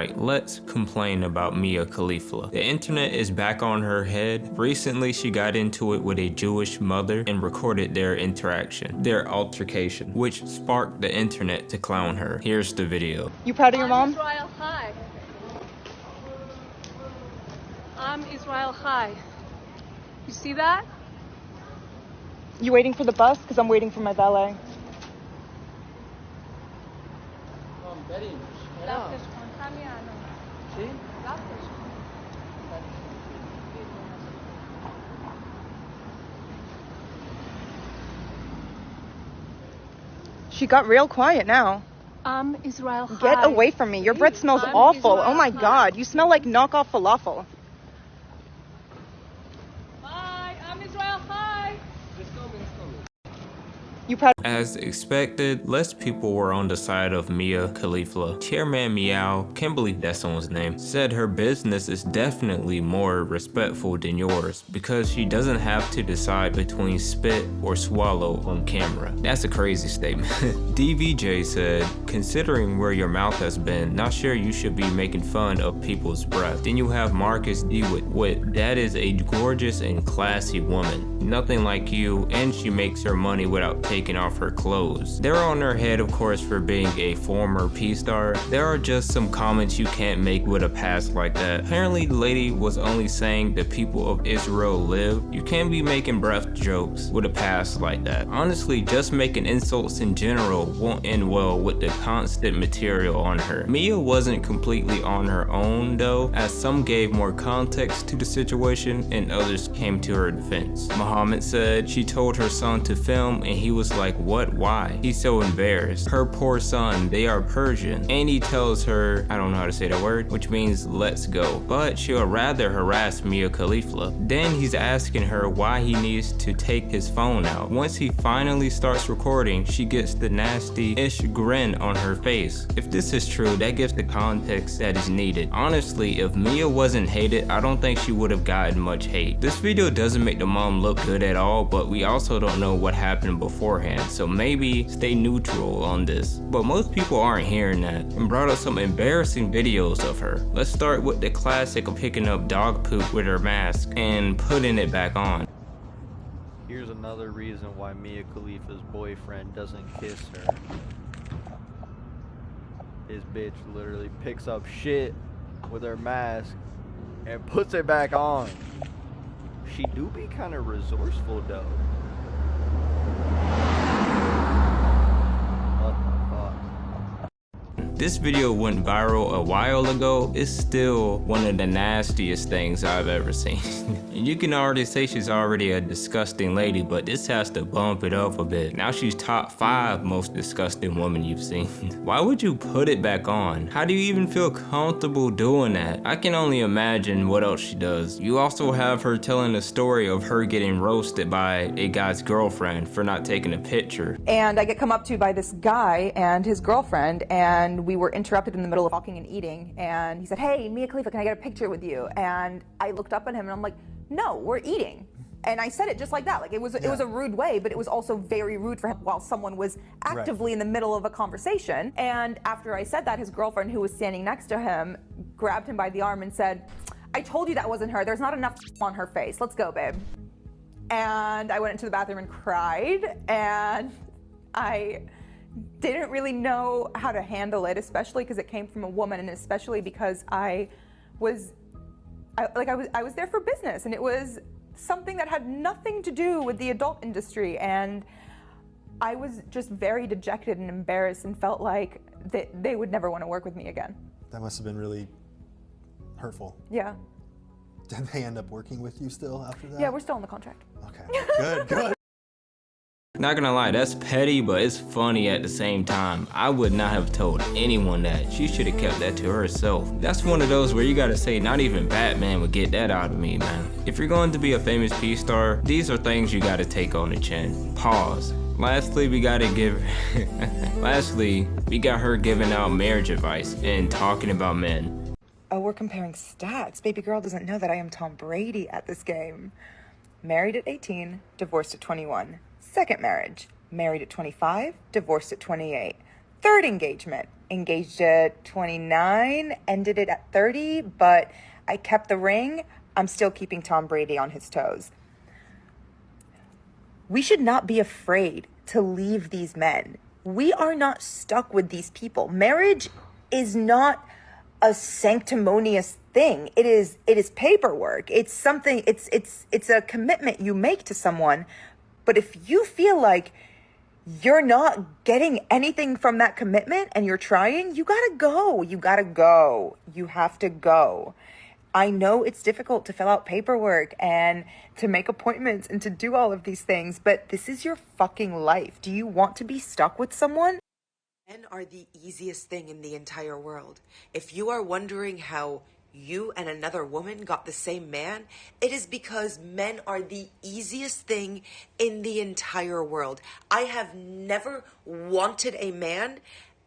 Alright, let's complain about Mia Khalifa. The internet is back on her head. Recently, she got into it with a Jewish mother and recorded their interaction, their altercation, which sparked the internet to clown her. Here's the video. You proud of your mom? Israel High. I'm Israel High. You see that? You waiting for the bus? Because I'm waiting for my valet. She got real quiet now. Israel High. Get away from me. Your breath smells awful. Oh my God. You smell like knockoff falafel. Hi, I'm Israel High. You proud? As expected, less people were on the side of Mia Khalifa. Chairman Meow, can't believe that's someone's name, said her business is definitely more respectful than yours because she doesn't have to decide between spit or swallow on camera. That's a crazy statement. DVJ said, considering where your mouth has been, not sure you should be making fun of people's breath. Then you have Marcus D with wit. That is a gorgeous and classy woman. Nothing like you, and she makes her money without taking off her clothes. They're on her head, of course, for being a former P-star. There are just some comments you can't make with a past like that. Apparently, the lady was only saying the people of Israel live. You can't be making breath jokes with a past like that. Honestly, just making insults in general won't end well with the constant material on her. Mia wasn't completely on her own though, as some gave more context to the situation and others came to her defense. Muhammad said she told her son to film and he was like, what? Why? He's so embarrassed. Her poor son, they are Persian. And he tells her, I don't know how to say that word, which means let's go. But she'll rather harass Mia Khalifa. Then he's asking her why he needs to take his phone out. Once he finally starts recording, she gets the nasty-ish grin on her face. If this is true, that gives the context that is needed. Honestly, if Mia wasn't hated, I don't think she would have gotten much hate. This video doesn't make the mom look good at all, but we also don't know what happened beforehand, so maybe stay neutral on this. But most people aren't hearing that and brought up some embarrassing videos of her. Let's start with the classic of picking up dog poop with her mask and putting it back on. Here's another reason why Mia Khalifa's boyfriend doesn't kiss her. This bitch literally picks up shit with her mask and puts it back on. She do be kind of resourceful though. What the fuck? This video went viral a while ago. It's still one of the nastiest things I've ever seen. And you can already say she's already a disgusting lady, but this has to bump it up a bit. Now she's top 5 most disgusting woman you've seen. Why would you put it back on? How do you even feel comfortable doing that? I can only imagine what else she does. You also have her telling a story of her getting roasted by a guy's girlfriend for not taking a picture. And I get come up to by this guy and his girlfriend, and we were interrupted in the middle of talking and eating, and he said, hey, Mia Khalifa, can I get a picture with you? And I looked up at him and I'm like, no, we're eating. And I said it just like that. Like it was a rude way, but it was also very rude for him while someone was actively in the middle of a conversation. And after I said that, his girlfriend, who was standing next to him, grabbed him by the arm and said, I told you that wasn't her. There's not enough on her face. Let's go, babe. And I went into the bathroom and cried, and I didn't really know how to handle it, especially because it came from a woman, and especially because I was there for business, and it was something that had nothing to do with the adult industry, and I was just very dejected and embarrassed and felt like they would never want to work with me again. That must have been really hurtful. Yeah. Did they end up working with you still after that? Yeah, we're still in the contract. Okay, good, good. Not gonna lie, that's petty, but it's funny at the same time. I would not have told anyone that. She should have kept that to herself. That's one of those where you gotta say, not even Batman would get that out of me, man. If you're going to be a famous P-star, these are things you gotta take on the chin. Pause. Lastly, we got her giving out marriage advice and talking about men. Oh, we're comparing stats. Baby girl doesn't know that I am Tom Brady at this game. Married at 18, divorced at 21. Second marriage, married at 25, divorced at 28. third engagement. Engaged at 29, ended it at 30, but I kept the ring. I'm still keeping Tom Brady on his toes. We should not be afraid to leave these men. We are not stuck with these people. Marriage is not a sanctimonious thing. It is paperwork. It's something, it's a commitment you make to someone. But if you feel like you're not getting anything from that commitment and you're trying, you gotta go. You gotta go. You have to go. I know it's difficult to fill out paperwork and to make appointments and to do all of these things, but this is your fucking life. Do you want to be stuck with someone? Men are the easiest thing in the entire world. If you are wondering how you and another woman got the same man, it is because men are the easiest thing in the entire world. I have never wanted a man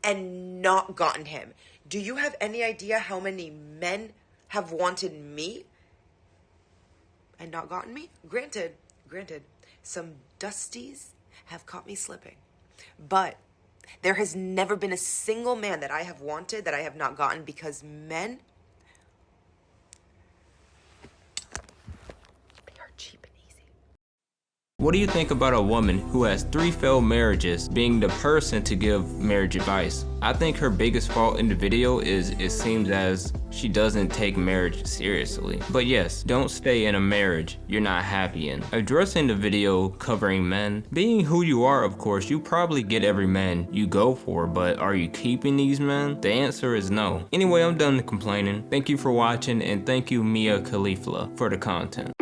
and not gotten him. Do you have any idea how many men have wanted me and not gotten me? Granted, some dusties have caught me slipping. But there has never been a single man that I have wanted that I have not gotten, because men, they are cheap and easy. What do you think about a woman who has 3 failed marriages being the person to give marriage advice? I think her biggest fault in the video is it seems as she doesn't take marriage seriously. But yes, don't stay in a marriage you're not happy in. Addressing the video covering men, being who you are, of course, you probably get every man you go for, but are you keeping these men? The answer is no. Anyway, I'm done complaining. Thank you for watching, and thank you Mia Khalifa for the content.